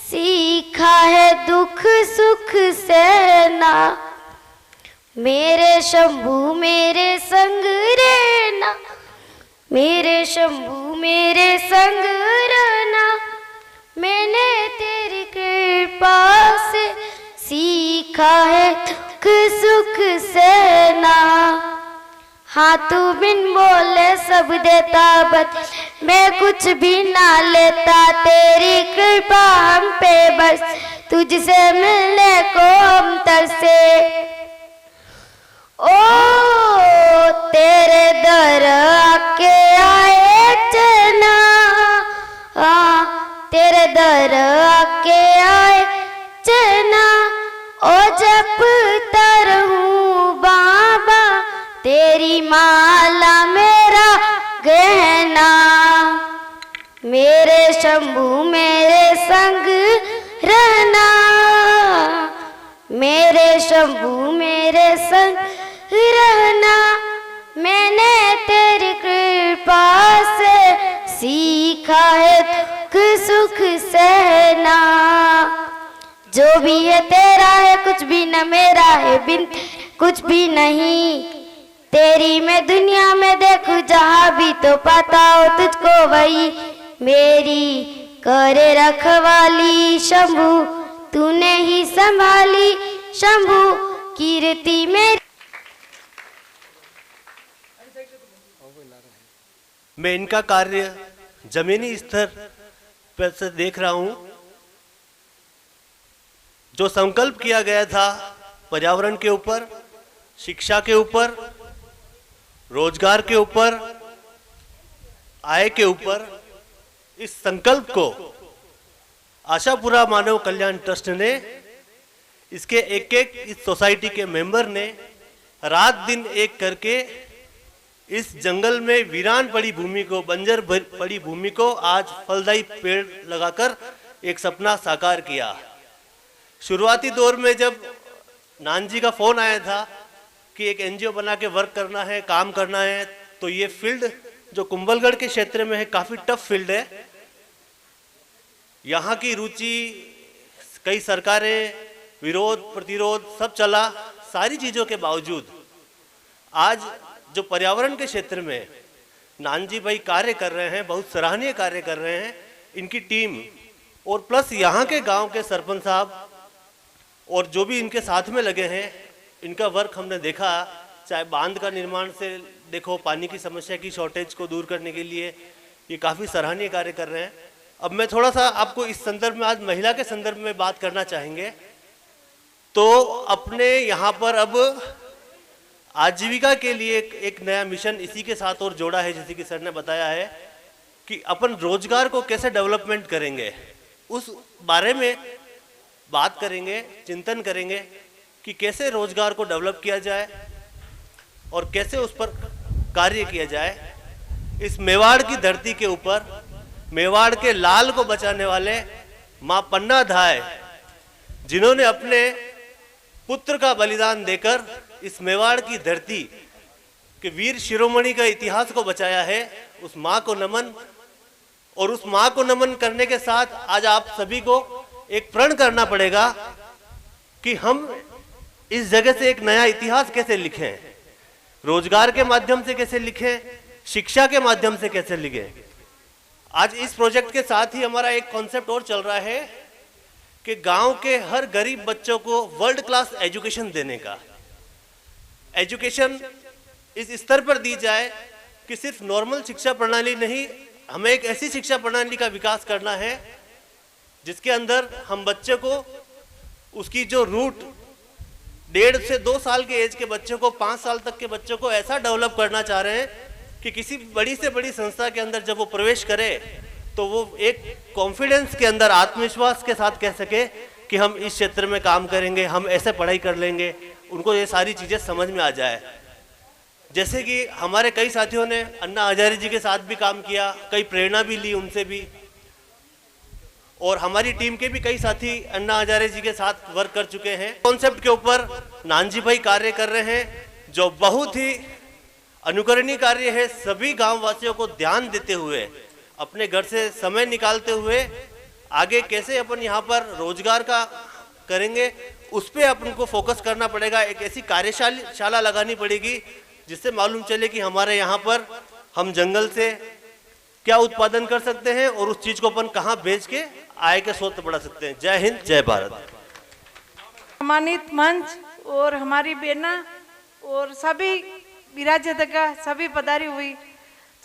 सीखा है दुख सुख सहना। मेरे शंभू मेरे संग रहना, मेरे शंभू मेरे संग रहना, मैंने तेरी कृपा से सीखा है दुख सुख सहना। हाँ तू बिन बोले सब देता बदले, मैं कुछ भी ना लेता, तेरी कृपा हम पे बस, तुझसे मिलने को हम तरसे। ओ तेरे दर आके आए चना, तेरे दर आके आए चना, ओ जपता रहूं बाबा, तेरी माला मेरा गहना। मेरे शंभू मेरे संग रहना, मेरे शंभू मेरे संग रहना, मैंने तेरी कृपा से सीखा है दुख सुख सहना। जो भी है तेरा है, कुछ भी न मेरा है, बिन कुछ भी नहीं। तेरी मैं दुनिया में देखूं जहाँ भी, तो पाता हो तुझको वही। मेरी करे रखवाली शंभू, तूने ही संभाली शंभू कीर्ति मेरी। मैं इनका कार्य जमीनी स्तर पर से देख रहा हूं। जो संकल्प किया गया था पर्यावरण के ऊपर, शिक्षा के ऊपर, रोजगार के ऊपर, आय के ऊपर, इस संकल्प को आशापुरा मानव कल्याण ट्रस्ट ने, इसके एक एक इस सोसाइटी के मेंबर ने रात दिन एक करके इस जंगल में वीरान पड़ी भूमि को, बंजर पड़ी भूमि को आज फलदायी पेड़ लगाकर एक सपना साकार किया। शुरुआती दौर में जब नानजी का फोन आया था कि एक एनजीओ बना के वर्क करना है, काम करना है, तो ये फील्ड जो कुंभलगढ़ के क्षेत्र में है काफी टफ फील्ड है। यहाँ की रुचि कई सरकारें विरोध प्रतिरोध सब चला, सारी चीज़ों के बावजूद आज जो पर्यावरण के क्षेत्र में नानजी भाई कार्य कर रहे हैं, बहुत सराहनीय कार्य कर रहे हैं, इनकी टीम और प्लस यहाँ के गांव के सरपंच साहब और जो भी इनके साथ में लगे हैं, इनका वर्क हमने देखा। चाहे बांध का निर्माण से देखो, पानी की समस्या की शॉर्टेज को दूर करने के लिए ये काफ़ी सराहनीय कार्य कर रहे हैं। अब मैं थोड़ा सा आपको इस संदर्भ में, आज महिला के संदर्भ में बात करना चाहेंगे। तो अपने यहाँ पर अब आजीविका के लिए एक नया मिशन इसी के साथ और जोड़ा है, जैसे कि सर ने बताया है कि अपन रोजगार को कैसे डेवलपमेंट करेंगे, उस बारे में बात करेंगे, चिंतन करेंगे कि कैसे रोजगार को डेवलप किया जाए और कैसे उस पर कार्य किया जाए। इस मेवाड़ की धरती के ऊपर मेवाड़ के लाल को बचाने वाले मां पन्ना धाय, जिन्होंने अपने पुत्र का बलिदान देकर इस मेवाड़ की धरती के वीर शिरोमणि का इतिहास को बचाया है, उस मां को नमन। और उस मां को नमन करने के साथ आज आप सभी को एक प्रण करना पड़ेगा कि हम इस जगह से एक नया इतिहास कैसे लिखें, रोजगार के माध्यम से कैसे लिखें, शिक्षा के माध्यम से कैसे लिखें। आज इस प्रोजेक्ट के साथ ही हमारा एक कॉन्सेप्ट और चल रहा है कि गांव के हर गरीब बच्चों को वर्ल्ड क्लास एजुकेशन देने का। एजुकेशन इस स्तर पर दी जाए कि सिर्फ नॉर्मल शिक्षा प्रणाली नहीं, हमें एक ऐसी शिक्षा प्रणाली का विकास करना है जिसके अंदर हम बच्चे को उसकी जो रूट 1.5 से 2 साल के एज के बच्चों को 5 साल तक के बच्चों को ऐसा डेवलप करना चाह रहे हैं कि किसी बड़ी से बड़ी संस्था के अंदर जब वो प्रवेश करे तो वो एक कॉन्फिडेंस के अंदर, आत्मविश्वास के साथ कह सके कि हम इस क्षेत्र में काम करेंगे, हम ऐसे पढ़ाई कर लेंगे, उनको ये सारी चीज़ें समझ में आ जाए। जैसे कि हमारे कई साथियों ने अन्ना हजारे जी के साथ भी काम किया, कई प्रेरणा भी ली उनसे भी, और हमारी टीम के भी कई साथी अन्ना हजारे जी के साथ वर्क कर चुके हैं। कॉन्सेप्ट के ऊपर नानजी भाई कार्य कर रहे हैं जो बहुत ही अनुकरणीय कार्य है। सभी गांव वासियों को ध्यान देते हुए, अपने घर से समय निकालते हुए आगे कैसे अपन यहाँ पर रोजगार का करेंगे, उस पर अपन को फोकस करना पड़ेगा। एक ऐसी कार्यशाला लगानी पड़ेगी जिससे मालूम चले कि हमारे यहाँ पर हम जंगल से क्या उत्पादन कर सकते हैं और उस चीज को अपन कहाँ बेच के आय के स्रोत बढ़ा सकते हैं। जय हिंद, जय भारत। सम्मानित मंच और हमारी बेना और सभी विराजतगा सभी पधारी हुई।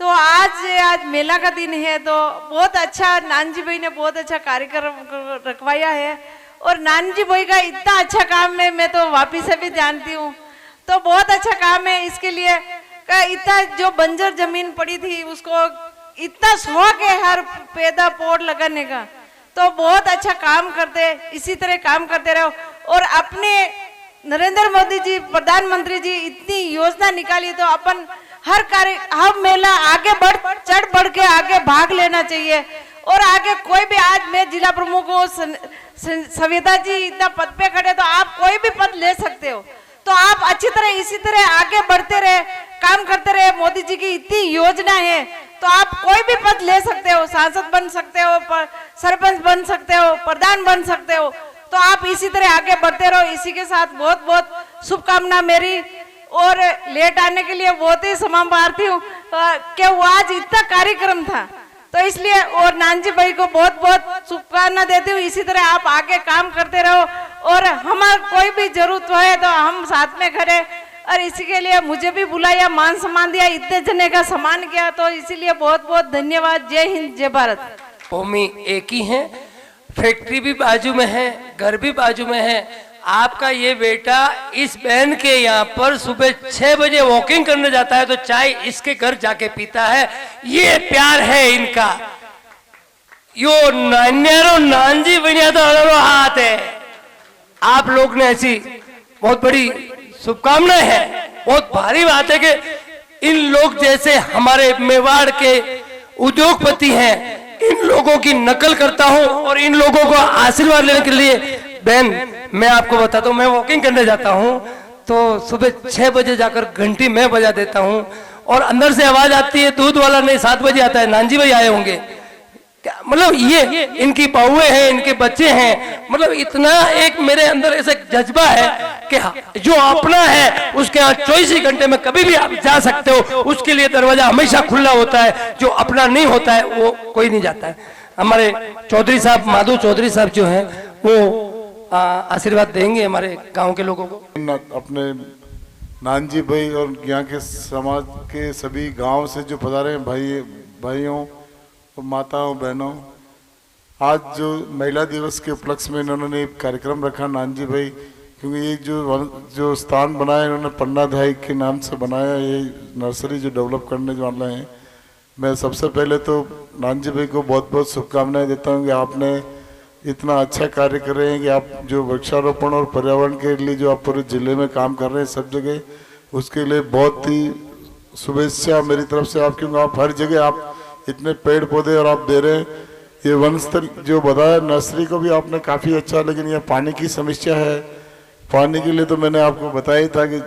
तो आज मेला का दिन है, तो बहुत अच्छा नानजी भाई ने बहुत अच्छा कार्यक्रम रखवाया है और नानजी भाई का इतना अच्छा काम है, मैं तो वापिस से भी जानती हूँ, तो बहुत अच्छा काम है। इसके लिए इतना जो बंजर जमीन पड़ी थी उसको इतना शौक है हर पैदा पौध लगाने का, तो बहुत अच्छा काम करते, इसी तरह काम करते रहो। और अपने नरेंद्र मोदी जी प्रधानमंत्री जी इतनी योजना निकाली, तो अपन हर कार्य, हम मेला आगे बढ़ के आगे भाग लेना चाहिए। और आगे कोई भी, आज मैं जिला प्रमुख हूँ, सविता जी इतना पद पे खड़े, तो आप कोई भी पद ले सकते हो, तो आप अच्छी तरह इसी तरह आगे बढ़ते रहे, काम करते रहे। मोदी जी की इतनी योजना है, तो आप कोई भी पद ले सकते हो, सांसद बन सकते हो, सरपंच बन सकते हो, प्रधान बन सकते हो, तो आप इसी तरह आगे बढ़ते रहो। इसी के साथ बहुत बहुत शुभकामना मेरी, और लेट आने के लिए बहुत ही क्षमा मारती हूँ कि वो आज इतना कार्यक्रम था, तो इसलिए और नानजी भाई को बहुत बहुत शुभकामना देती हूँ। इसी तरह आप आगे काम करते रहो और हमारा कोई भी जरूरत है तो हम साथ में खड़े, और इसी के लिए मुझे भी बुलाया, मान सम्मान दिया, इतने जने का सम्मान किया, तो इसीलिए बहुत बहुत धन्यवाद। जय हिंद, जय भारत। भूमि एक ही है, फैक्ट्री भी बाजू में है, घर भी बाजू में है। आपका ये बेटा इस बहन के यहाँ पर सुबह 6 बजे वॉकिंग करने जाता है तो चाय इसके घर जाके पीता है। ये प्यार है इनका। यो नान्यारो नानजी बनिया तो हाथ है। आप लोग ने ऐसी बहुत बड़ी शुभकामनाएं हैं। बहुत भारी बात है कि इन लोग जैसे हमारे मेवाड़ के उद्योगपति हैं, इन लोगों की नकल करता हूं और इन लोगों को आशीर्वाद लेने के लिए बहन मैं आपको बताता हूँ, मैं वॉकिंग करने जाता हूँ तो सुबह 6 बजे जाकर घंटी मैं बजा देता हूँ और अंदर से आवाज आती है, दूध वाला नहीं 7 बजे आता है, नानजी भाई आए होंगे, मतलब ये इनकी बहुएं हैं, इनके बच्चे हैं, मतलब इतना एक मेरे अंदर ऐसा जज्बा है कि जो अपना है उसके यहाँ 24 घंटे में कभी भी आप जा सकते हो, उसके लिए दरवाजा हमेशा खुला होता है। जो अपना नहीं होता है वो कोई नहीं जाता है। हमारे चौधरी साहब, माधव चौधरी साहब जो हैं वो आशीर्वाद देंगे हमारे गांव के लोगों को। अपने नानजी भाई और यहाँ के समाज के सभी गांव से जो पधारे हैं भाइयों और माताओं बहनों, आज जो महिला दिवस के उपलक्ष्य में इन्होंने एक कार्यक्रम रखा नानजी भाई, क्योंकि ये जो स्थान बनाया इन्होंने पन्ना धाई के नाम से बनाया, ये नर्सरी जो डेवलप करने वाले हैं। मैं सबसे पहले तो नानजी भाई को बहुत बहुत शुभकामनाएं देता हूँ कि आपने इतना अच्छा कार्य कर रहे हैं कि आप जो वृक्षारोपण और पर्यावरण के लिए जो आप पूरे जिले में काम कर रहे हैं सब जगह, उसके लिए बहुत ही शुभेच्छा मेरी तरफ से आप, क्योंकि आप हर जगह आप इतने पेड़ पौधे और आप दे रहे हैं। ये वनस्थल जो बताया नर्सरी को भी आपने काफ़ी अच्छा, लेकिन यह पानी की समस्या है। पानी के लिए तो मैंने आपको बताया ही था कि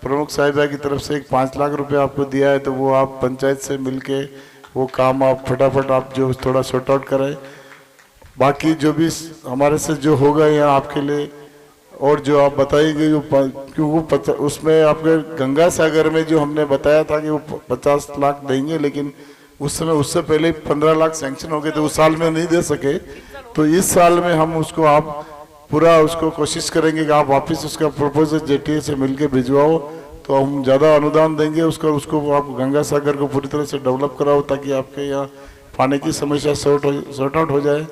प्रमुख साहिबा की तरफ से एक 5 लाख रुपए आपको दिया है, तो वो आप पंचायत से मिलके वो काम आप फटाफट आप जो थोड़ा सॉर्ट आउट करें। बाकी जो भी हमारे से जो होगा यहाँ आपके लिए, और जो आप बताइएगा जो क्योंकि उसमें आपके गंगा सागर में जो हमने बताया था कि वो 50 लाख देंगे, लेकिन उस समय उससे पहले 15 लाख सैंक्शन हो गए थे, उस साल में नहीं दे सके। तो इस साल में हम उसको आप पूरा उसको कोशिश करेंगे कि आप वापस उसका प्रपोजल जेटीए से मिलके भिजवाओ, तो हम ज़्यादा अनुदान देंगे उसको आप गंगा सागर को पूरी तरह से डेवलप कराओ, ताकि आपके यहाँ पानी की समस्या सॉर्ट आउट हो जाए।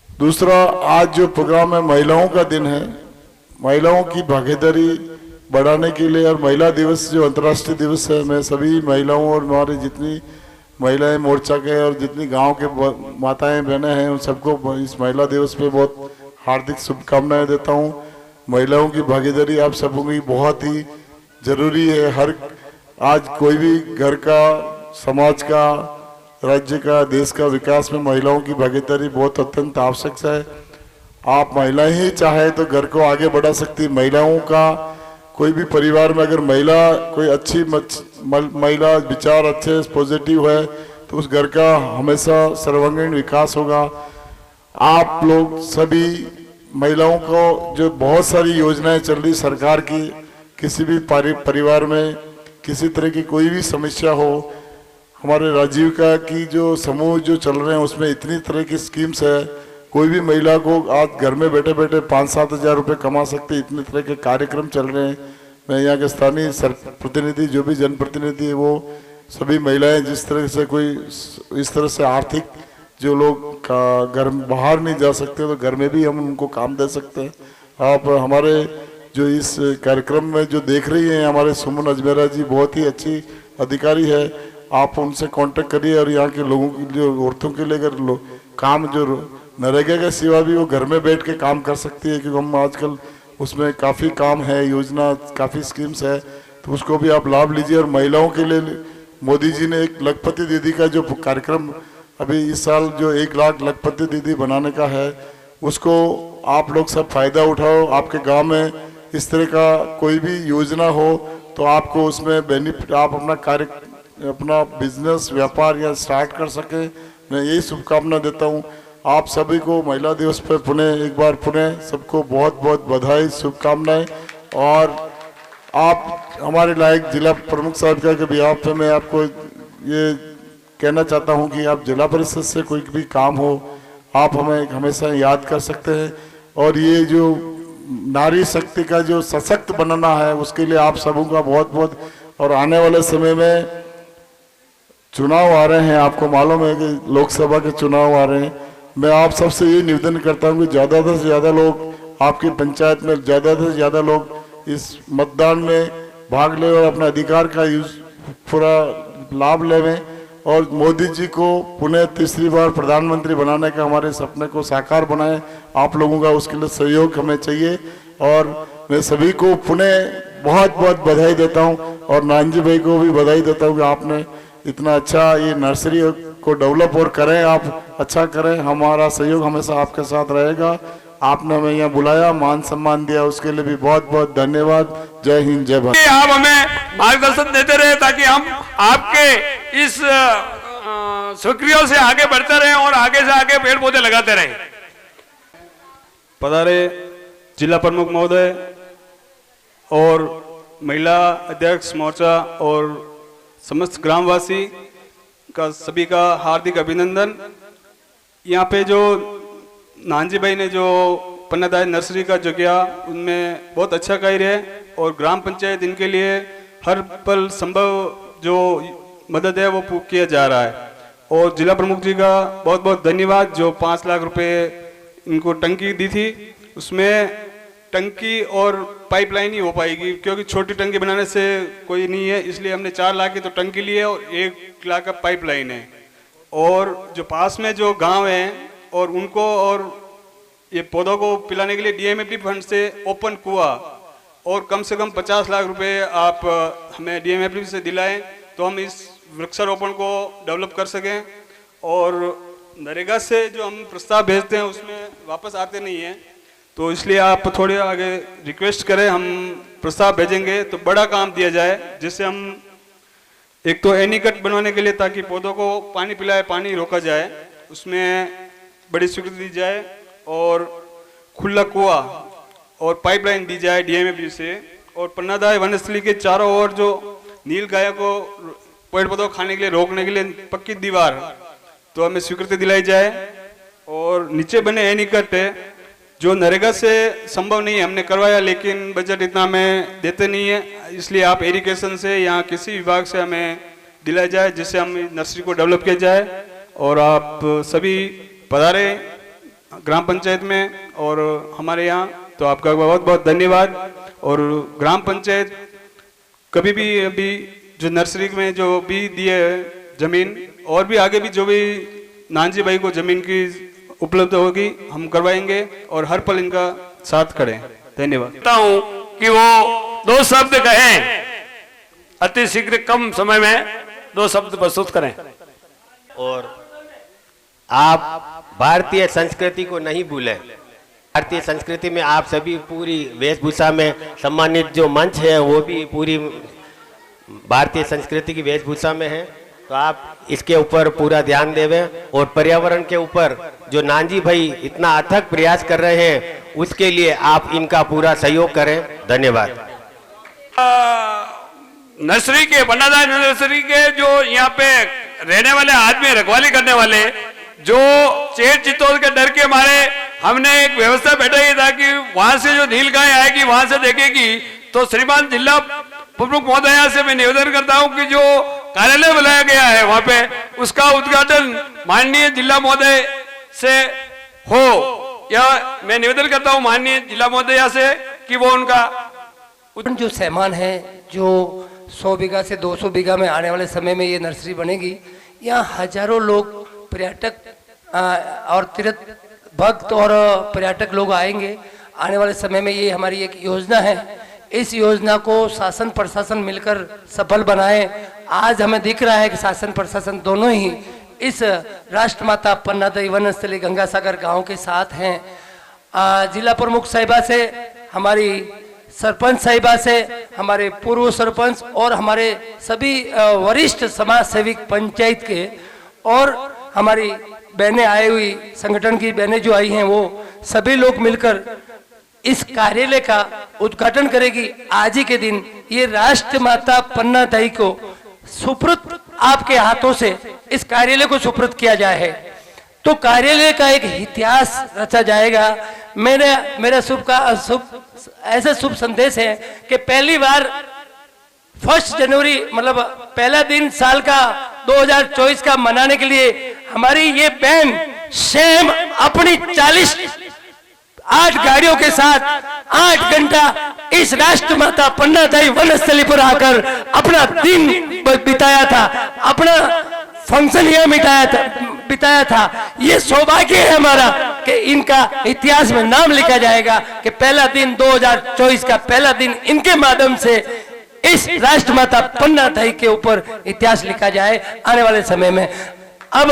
दूसरा, आज जो प्रोग्राम है महिलाओं का दिन है, महिलाओं की भागीदारी बढ़ाने के लिए, और महिला दिवस जो अंतर्राष्ट्रीय दिवस है, मैं सभी महिलाओं और हमारी जितनी महिलाएं मोर्चा के और जितनी गांव के माताएं बहनें हैं उन सबको इस महिला दिवस पे बहुत हार्दिक शुभकामनाएं देता हूं। महिलाओं की भागीदारी आप सबों की बहुत ही जरूरी है। हर आज कोई भी घर का, समाज का, राज्य का, देश का विकास में महिलाओं की भागीदारी बहुत अत्यंत आवश्यक है। आप महिलाएं ही चाहे तो घर को आगे बढ़ा सकती। महिलाओं का कोई भी परिवार में अगर महिला कोई अच्छी महिला विचार अच्छे पॉजिटिव है तो उस घर का हमेशा सर्वांगीण विकास होगा। आप लोग सभी महिलाओं को जो बहुत सारी योजनाएं चल रही सरकार की, किसी भी परिवार में किसी तरह की कोई भी समस्या हो, हमारे राजीविका की जो समूह जो चल रहे हैं उसमें इतनी तरह की स्कीम्स है, कोई भी महिला को आज घर में बैठे बैठे 5-7 हज़ार रुपये कमा सकते, इतने तरह के कार्यक्रम चल रहे हैं। मैं यहाँ के स्थानीय प्रतिनिधि जो भी जनप्रतिनिधि है वो सभी महिलाएं जिस तरह से कोई इस तरह से आर्थिक जो लोग घर बाहर नहीं जा सकते तो घर में भी हम उनको काम दे सकते हैं। आप हमारे जो इस कार्यक्रम में जो देख रही हैं हमारे सुमन अजमेरा जी बहुत ही अच्छी अधिकारी है, आप उनसे कांटेक्ट करिए और यहाँ के लोगों के लिए, औरतों के लिए अगर काम जो नरेगा के सिवा भी वो घर में बैठ के काम कर सकती है, क्योंकि हम आजकल उसमें काफ़ी काम है, योजना काफ़ी स्कीम्स है, तो उसको भी आप लाभ लीजिए। और महिलाओं के लिए मोदी जी ने एक लखपति दीदी का जो कार्यक्रम अभी इस साल जो 1 लाख लखपति दीदी बनाने का है, उसको आप लोग सब फायदा उठाओ। आपके गांव में इस तरह का कोई भी योजना हो तो आपको उसमें बेनिफिट, आप अपना कार्य, अपना बिजनेस व्यापार या स्टार्ट कर सके। मैं यही शुभकामना देता हूँ आप सभी को। महिला दिवस पर पुनः एक बार सबको बहुत बहुत बधाई, शुभकामनाएं। और आप हमारे लायक जिला प्रमुख साहब के बिहाफ पे मैं आपको ये कहना चाहता हूं कि आप जिला परिषद से कोई भी काम हो आप हमें हमेशा याद कर सकते हैं। और ये जो नारी शक्ति का जो सशक्त बनाना है उसके लिए आप सबों का बहुत बहुत, और आने वाले समय में चुनाव आ रहे हैं, आपको मालूम है कि लोकसभा के चुनाव आ रहे हैं। मैं आप सबसे ये निवेदन करता हूं कि ज़्यादा से ज़्यादा लोग आपकी पंचायत में ज़्यादा से ज़्यादा लोग इस मतदान में भाग लें और अपने अधिकार का पूरा लाभ लेवें और मोदी जी को पुनः तीसरी बार प्रधानमंत्री बनाने का हमारे सपने को साकार बनाएं। आप लोगों का उसके लिए सहयोग हमें चाहिए। और मैं सभी को पुनः बहुत बहुत बधाई देता हूं और नानजी भाई को भी बधाई देता हूं कि आपने इतना अच्छा ये नर्सरी को डेवलप और करें, आप अच्छा करें। हमारा सहयोग हमेशा आपके साथ रहेगा। आपने हमें यहाँ बुलाया, मान सम्मान दिया, उसके लिए भी बहुत बहुत धन्यवाद। जय हिंद, जय भारत। आप हमें मार्गदर्शन देते रहे ताकि हम आपके इस सक्रिय से आगे बढ़ते रहें और आगे से आगे पेड़ पौधे लगाते रहें। पधारे जिला प्रमुख महोदय और महिला अध्यक्ष मोर्चा और समस्त ग्रामवासी का सभी का हार्दिक अभिनंदन। यहाँ पे जो नानजी भाई ने जो पन्नादाई नर्सरी का जो किया उनमें बहुत अच्छा कार्य है और ग्राम पंचायत इनके लिए हर पल संभव जो मदद है वो किया जा रहा है। और जिला प्रमुख जी का बहुत बहुत धन्यवाद जो 5 लाख रुपए इनको टंकी दी थी, उसमें टंकी और पाइपलाइन ही हो पाएगी क्योंकि छोटी टंकी बनाने से कोई नहीं है, इसलिए हमने 4 लाख की तो टंकी ली है और 1 लाख का पाइपलाइन है। और जो पास में जो गांव हैं और उनको और ये पौधों को पिलाने के लिए डीएमएफटी फंड से ओपन कुआ और कम से कम 50 लाख रुपए आप हमें डीएमएफटी से दिलाएं तो हम इस वृक्षारोपण को डेवलप कर सकें। और नरेगा से जो हम प्रस्ताव भेजते हैं उसमें वापस आते नहीं हैं, तो इसलिए आप थोड़े आगे रिक्वेस्ट करें, हम प्रस्ताव भेजेंगे तो बड़ा काम दिया जाए जिससे हम एक तो एनीकट बनवाने के लिए ताकि पौधों को पानी पिलाए, पानी रोका जाए, उसमें बड़ी स्वीकृति दी जाए और खुला कुआ और पाइपलाइन दी जाए डीएमएफटी से। और पन्नादाई वनस्थली के चारों ओर जो नील गाय को पेड़ पौधों खाने के लिए रोकने के लिए पक्की दीवार तो हमें स्वीकृति दिलाई जाए। और नीचे बने एनीकट है जो नरेगा से संभव नहीं है, हमने करवाया लेकिन बजट इतना हमें देते नहीं है, इसलिए आप इरिगेशन से या किसी विभाग से हमें दिलाया जाए जिससे हम नर्सरी को डेवलप किया जाए। और आप सभी पधारे ग्राम पंचायत में और हमारे यहाँ, तो आपका बहुत बहुत धन्यवाद। और ग्राम पंचायत कभी भी अभी जो नर्सरी में जो भी दिए जमीन और भी आगे भी जो भी नानजी भाई को जमीन की उपलब्ध होगी हम करवाएंगे और हर पल इनका साथ खड़े। धन्यवाद। चाहता हूं कि वो 2 शब्द कहें, अति शीघ्र कम समय में 2 शब्द प्रस्तुत करें। और आप भारतीय संस्कृति को नहीं भूलें। भारतीय संस्कृति में आप सभी पूरी वेशभूषा में सम्मानित जो मंच है वो भी पूरी भारतीय संस्कृति की वेशभूषा में है, तो आप इसके ऊपर पूरा ध्यान देवें। और पर्यावरण के ऊपर जो नानजी भाई इतना अथक प्रयास कर रहे हैं उसके लिए आप इनका पूरा सहयोग करें। धन्यवाद। नर्सरी के पन्नादाई नर्सरी के जो यहाँ पे रहने वाले आदमी, रखवाली करने वाले, जो चेत चितौल के डर के मारे हमने एक व्यवस्था बैठाई ताकि वहां से जो नील गाय आएगी वहां से देखेगी। तो श्रीमान जिला प्रमुख महोदया से मैं निवेदन करता हूं कि जो कार्यालय बुलाया गया है वहां पे उसका उद्घाटन माननीय जिला महोदय से हो, या मैं निवेदन करता हूं माननीय जिला महोदया से कि वो उनका जो सामान है जो 100 बीघा से 200 बीघा में आने वाले समय में ये नर्सरी बनेगी, यहाँ हजारों लोग पर्यटक और तीर्थ भक्त और पर्यटक लोग आएंगे। आने वाले समय में ये हमारी एक योजना है, इस योजना को शासन प्रशासन मिलकर सफल बनाए। आज हमें दिख रहा है कि शासन प्रशासन दोनों ही इस राष्ट्रमाता पन्नादाई वनस्थली गंगासागर गांव के साथ हैं। जिला प्रमुख साहिबा से, हमारी सरपंच साहिबा से, हमारे पूर्व सरपंच और हमारे सभी वरिष्ठ समाज सेविक पंचायत के और हमारी बहनें आई हुई, संगठन की बहनें जो आई हैं वो सभी लोग मिलकर इस कार्यालय का उद्घाटन करेगी। आज ही के दिन ये राष्ट्रमाता पन्नादाई को सुपुर्द आपके हाथों से इस कार्यालय को सुपुर्द किया जाए है, तो कार्यालय का एक इतिहास रचा जाएगा। मेरा ऐसा शुभ संदेश है कि पहली बार 1 जनवरी मतलब पहला दिन साल का 2024 का मनाने के लिए हमारी ये बहन स्वयं अपनी 8 गाड़ियों के साथ 8 घंटा इस राष्ट्रमाता पन्नादाई वनस्थली पर आकर अपना दिन बिताया था, अपना फंक्शन यहाँ बिताया था। ये सौभाग्य है हमारा कि इनका इतिहास में नाम लिखा जाएगा कि पहला दिन 2024 का पहला दिन इनके माध्यम से इस राष्ट्रमाता पन्नादाई के ऊपर इतिहास लिखा जाए आने वाले समय में। अब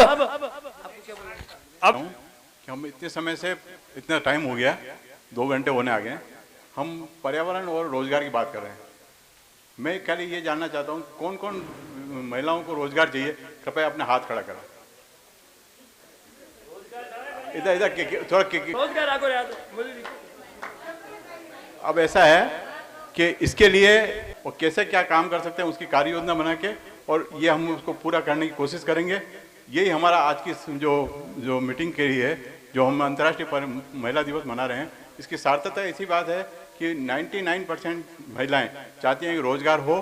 हम इतने समय से इतना टाइम हो गया, 2 घंटे होने आ गए, हम पर्यावरण और रोजगार की बात कर रहे हैं। मैं खाली ये जानना चाहता हूँ कौन कौन महिलाओं को रोजगार चाहिए, कृपया अपने हाथ खड़ा करें। इधर थोड़ा अब ऐसा है कि इसके लिए और कैसे क्या काम कर सकते हैं उसकी कार्य योजना बना के, और ये हम उसको पूरा करने की कोशिश करेंगे। यही हमारा आज की जो मीटिंग के लिए है, जो हम अंतर्राष्ट्रीय महिला दिवस मना रहे हैं, इसकी सार्थकता इसी बात है कि 99% महिलाएं चाहती हैं कि रोजगार हो,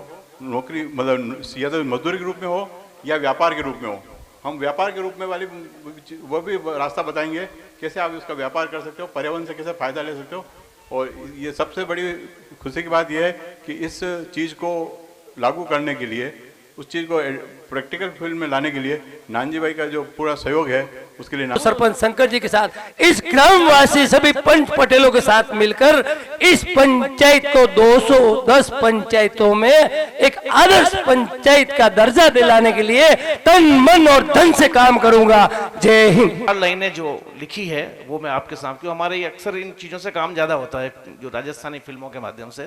नौकरी मतलब या तो मजदूरी के रूप में हो या व्यापार के रूप में हो। हम व्यापार के रूप में वाली वो भी रास्ता बताएंगे कैसे आप उसका व्यापार कर सकते हो, पर्यावरण से कैसे फ़ायदा ले सकते हो। और ये सबसे बड़ी खुशी की बात यह है कि इस चीज़ को लागू करने के लिए, उस चीज़ को प्रैक्टिकल फील्ड में लाने के लिए नानजी भाई का जो पूरा सहयोग है उसके लिए सरपंच शंकर जी के साथ इस ग्रामवासी सभी पंच पटेलों के साथ मिलकर इस पंचायत को 210 पंचायतों में एक आदर्श पंचायत का दर्जा दिलाने के लिए तन मन और धन से काम करूंगा। जय हिंद। लाइनें जो लिखी है वो मैं आपके सामने, क्यों हमारे ये अक्सर इन चीज़ों से काम ज़्यादा होता है जो राजस्थानी फिल्मों के माध्यम से,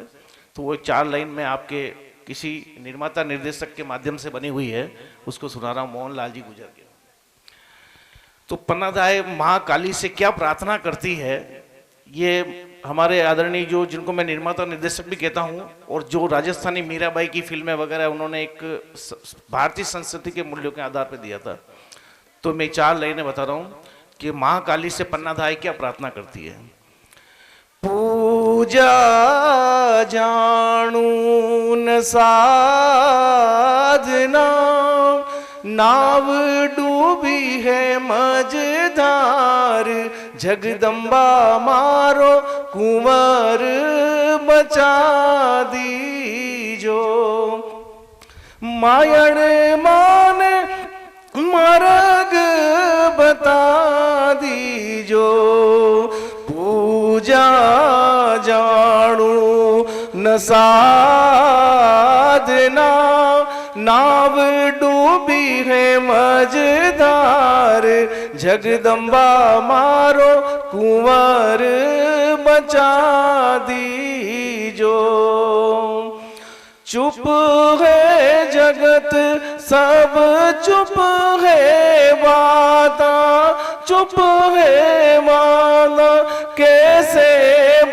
तो वो 4 लाइन में आपके किसी निर्माता निर्देशक के माध्यम से बनी हुई है, उसको सुना रहा हूँ मोहनलाल जी गुजर के। तो पन्नाधाय महाकाली से क्या प्रार्थना करती है, ये हमारे आदरणीय जो जिनको मैं निर्माता निर्देशक भी कहता हूँ, और जो राजस्थानी मीराबाई की फिल्में वगैरह उन्होंने एक भारतीय संस्कृति के मूल्यों के आधार पर दिया था। तो मैं 4 लाइनें बता रहा हूँ कि महाकाली से पन्नाधाय क्या प्रार्थना करती है। पूजा जानून साधना, नाव डूबी है मझधार, जगदम्बा मारो कुंवर बचा दीजो, मायण मान मार्ग बता दीजो, पूजा जानू न साधना, नाव डूबी है मझधार, जगदम्बा मारो कुंवर बचा दीजो, चुप है जगत सब चुप है बाता, चुप है माला कैसे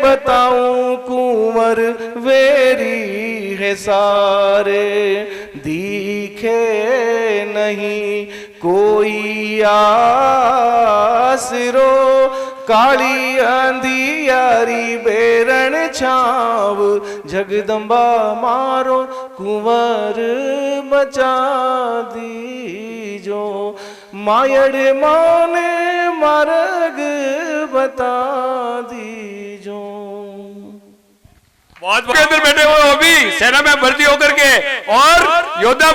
बताऊं कुंवर वेरी है सारे, दिखे नहीं कोई आसरो, काली अंधियारी बेरण छाव, जगदम्बा मारो कुंवर बचा दीजो, मायड़ माने मार्ग बता दीजो। बहुत के अंदर बैठे हुए वो भी सेना में भर्ती होकर के और योद्धा।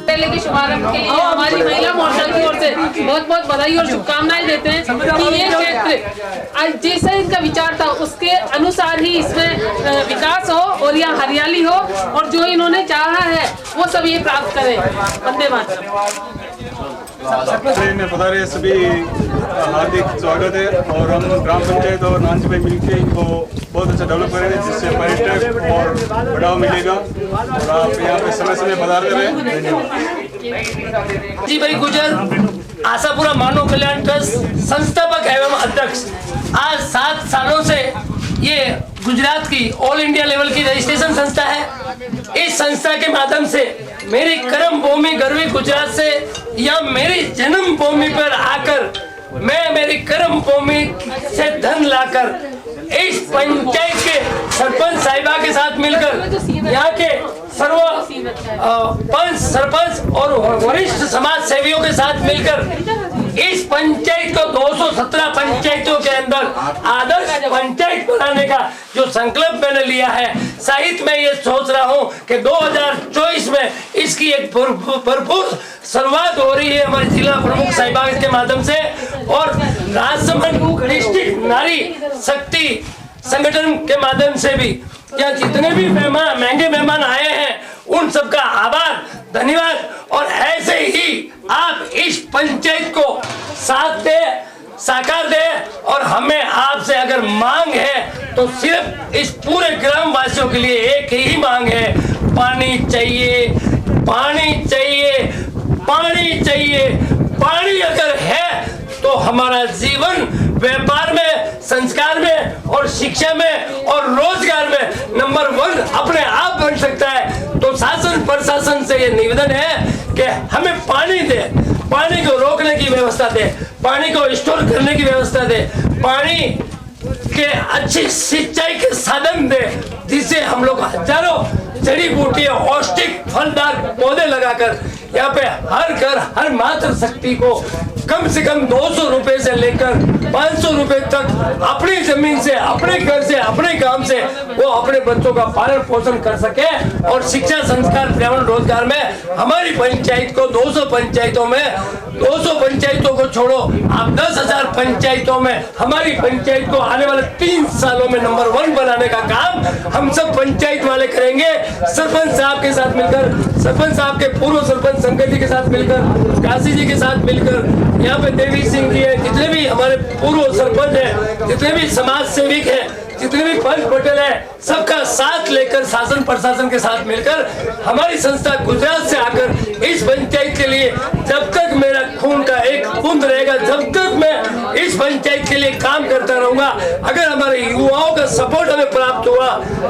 मेले के शुभारंभ के लिए हमारी महिला मोर्चा की ओर से बहुत बहुत बधाई और शुभकामनाएं देते हैं कि ये क्षेत्र जैसा इनका विचार था उसके अनुसार ही इसमें विकास हो और यहाँ हरियाली हो और जो इन्होंने चाहा है वो सब ये प्राप्त करें। वंदे मातरम। में पधारे सभी हार्दिक स्वागत है और हम ग्राम पंचायत और नानजी भाई मिलकर इनको बहुत अच्छा डेवलप करेंगे जिससे पर्यटक और बढ़ावा मिलेगा और आप यहाँ पे समय समय पधारते रहे। धन्यवाद। जी भाई गुजर आशापुरा मानव कल्याण ट्रस्ट संस्थापक एवं अध्यक्ष, आज 7 सालों से ये गुजरात की ऑल इंडिया लेवल की रजिस्ट्रेशन संस्था है। इस संस्था के माध्यम से मेरी कर्म भूमि गरवी गुजरात से या मेरी जन्म भूमि पर आकर मैं मेरी कर्म भूमि से धन लाकर इस पंचायत के सरपंच साहिबा के साथ मिलकर यहाँ के सर्व पंच, सरपंच और वरिष्ठ समाज सेवियों के साथ मिलकर इस पंचायत को 217 पंचायतों के अंदर आदर्श पंचायत बनाने का जो संकल्प मैंने लिया है, सहित मैं ये सोच रहा हूँ कि 2024 में इसकी एक भरपूर शुरुआत हो रही है हमारे जिला प्रमुख साहिबाग के माध्यम से, और राजसमंद डिस्ट्रिक्ट नारी शक्ति संगठन के माध्यम से भी यहाँ जितने भी मेहमान, महंगे मेहमान आए हैं, उन सबका आभार, धन्यवाद। और ऐसे ही आप इस पंचायत को साथ दे, साकार दे, और हमें आपसे अगर मांग है तो सिर्फ इस पूरे ग्राम वासियों के लिए एक ही मांग है, पानी चाहिए, पानी चाहिए, पानी चाहिए। पानी अगर है तो हमारा जीवन व्यापार में, संस्कार में और शिक्षा में और रोजगार में नंबर 1 अपने आप बन सकता है। तो शासन प्रशासन से ये निवेदन है कि हमें पानी दे, पानी को रोकने की व्यवस्था दे, पानी को स्टोर करने की व्यवस्था दे, पानी के अच्छी सिंचाई के साधन दे, जिससे हम लोग हजारों जड़ी बूटियां, औषधिक फलदार पौधे लगाकर यहाँ पे हर घर, हर मातृ शक्ति को कम से कम 200 रुपए से लेकर 500 रुपए तक अपनी जमीन से, अपने घर से, अपने काम से वो अपने बच्चों का पालन पोषण कर सके। और शिक्षा, संस्कार, पर्यावरण, रोजगार में हमारी पंचायत को 200 पंचायतों में, 200 पंचायतों को छोड़ो, आप 10,000 पंचायतों में हमारी पंचायत को आने वाले 3 सालों में नंबर 1 बनाने का काम हम सब पंचायत वाले करेंगे। सरपंच साहब के साथ मिलकर, सरपंच साहब के पूर्व सरपंच शंकर जी के साथ मिलकर, काशी जी के साथ मिलकर, यहाँ पे देवी सिंह जी है, जितने भी हमारे पूर्व सरपंच है, जितने भी समाज सेविक है, जितने भी पंच पटेल है, सबका साथ लेकर शासन प्रशासन के साथ मिलकर हमारी संस्था गुजरात से आकर इस पंचायत के लिए, जब तक मेरा खून का एक बूंद रहेगा, जब तक मैं इस पंचायत के लिए काम करता रहूंगा, अगर हमारे युवाओं का सपोर्ट हमें प्राप्त हुआ,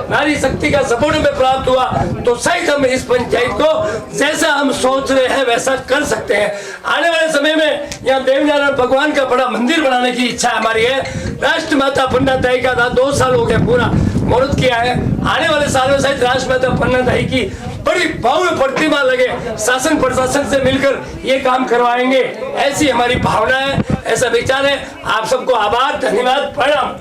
नारी शक्ति का सपोर्ट हमें प्राप्त हुआ, तो शायद हम इस पंचायत को जैसा हम सोच रहे हैं वैसा कर सकते हैं। आने वाले समय में यहाँ देवनारायण भगवान का बड़ा मंदिर बनाने की इच्छा हमारी है। राष्ट्रमाता पन्नादाई का 2 साल हो गया पूरा मुहूर्त किया है। आने वाले साल में शायद राष्ट्रमाता पन्नादाई की बड़ी भव्य प्रतिमा लगे, शासन प्रशासन से मिलकर ये काम करवाएंगे, ऐसी हमारी भावना है, ऐसा विचार है। आप सबको आभार, धन्यवाद, प्रणाम।